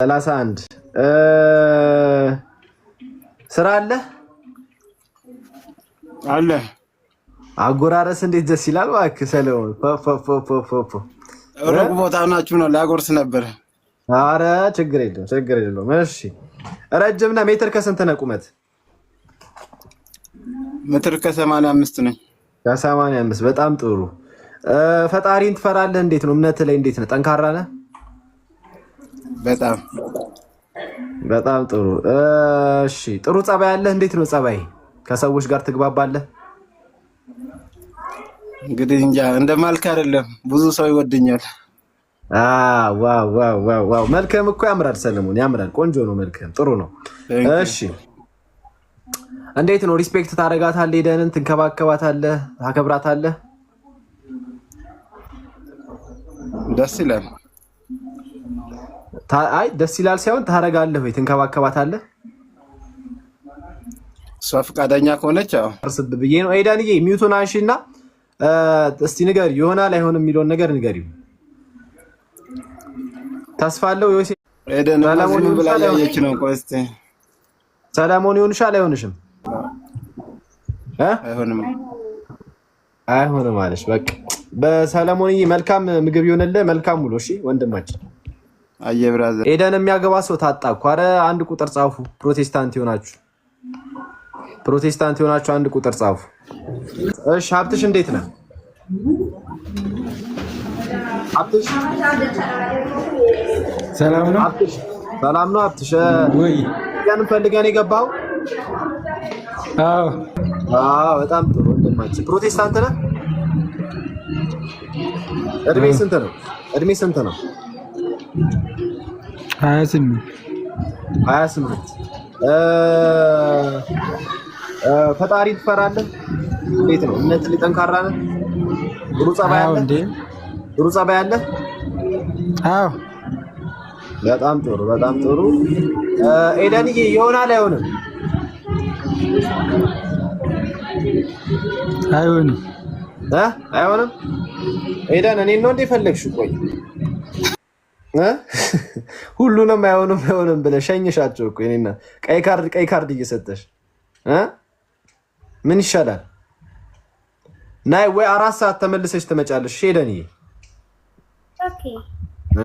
31 ስራ አለ አጎራረስ እንዴት ደስ ይላል እባክህ ሰለሞን ሩቅ ቦታ ናችሁ ነው ላጎርስ ነበር አረ ችግር የለውም እሺ ረጅምና ሜትር ከስንት ነው ቁመት ሜትር ከ85 ነኝ ከ85 በጣም ጥሩ ፈጣሪን ትፈራለህ እንዴት ነው እምነት ላይ እንዴት ነው ጠንካራ ነህ በጣም ጥሩ እሺ ጥሩ ጸባይ አለ እንዴት ነው ጸባይ ከሰዎች ጋር ትግባባለህ እንግዲህ እንጃ እንደማልክ አይደለም ብዙ ሰው ይወደኛል ዋው መልከም እኮ ያምራል ሰለሞን ያምራል ቆንጆ ነው መልከም ጥሩ ነው እሺ እንዴት ነው ሪስፔክት ታደርጋታለህ ሄደንን ትንከባከባታለህ ታከብራታለህ ደስ ይላል አይ ደስ ይላል ሳይሆን ታረጋለህ ወይ ትንከባከባታለህ እሷ ፈቃደኛ ከሆነች አዎ እርስ ብዬ ነው ኤዳንዬ ሚውቱን አንሺና እስቲ ንገር ይሆናል አይሆንም የሚለውን ነገር ንገሪው ተስፋለው ዮሴ ኤደን ሰለሞን ብላ ያየች ነው ቆስቴ ሰለሞን ይሆንሻል አይሆንሽም አይሆንም አለሽ በቃ በሰለሞንዬ መልካም ምግብ ይሆንልህ መልካም ሙሉ እሺ ወንድማችን አየ ብራዘር ኤደን የሚያገባ ሰው ታጣ እኮ ኧረ አንድ ቁጥር ጻፉ ፕሮቴስታንት ይሆናችሁ አንድ ቁጥር ጻፉ እሺ ሀብትሽ እንዴት ነህ ሀብትሽ ሰላም ነው ሀብትሽ ወይ ያን ፈልገን የገባው አዎ በጣም ጥሩ ወንድማችን ፕሮቴስታንት ነህ እድሜ ስንት ነው 28 ፈጣሪ ትፈራለህ እንዴት ነው እምነት ላይ ጠንካራ ነህ ጥሩ ጸባይ አለ አዎ በጣም ጥሩ ኤደንዬ ይሆናል አይሆንም ኤደን እኔን ነው እንደ ፈለግሽው ቆይ ሁሉንም አይሆንም ብለሽ ሸኝሻቸው እኮ እኔና ቀይ ካርድ እየሰጠሽ ምን ይሻላል ናይ ወይ 4 ሰዓት ተመልሰሽ ትመጫለሽ ሄደንዬ ኦኬ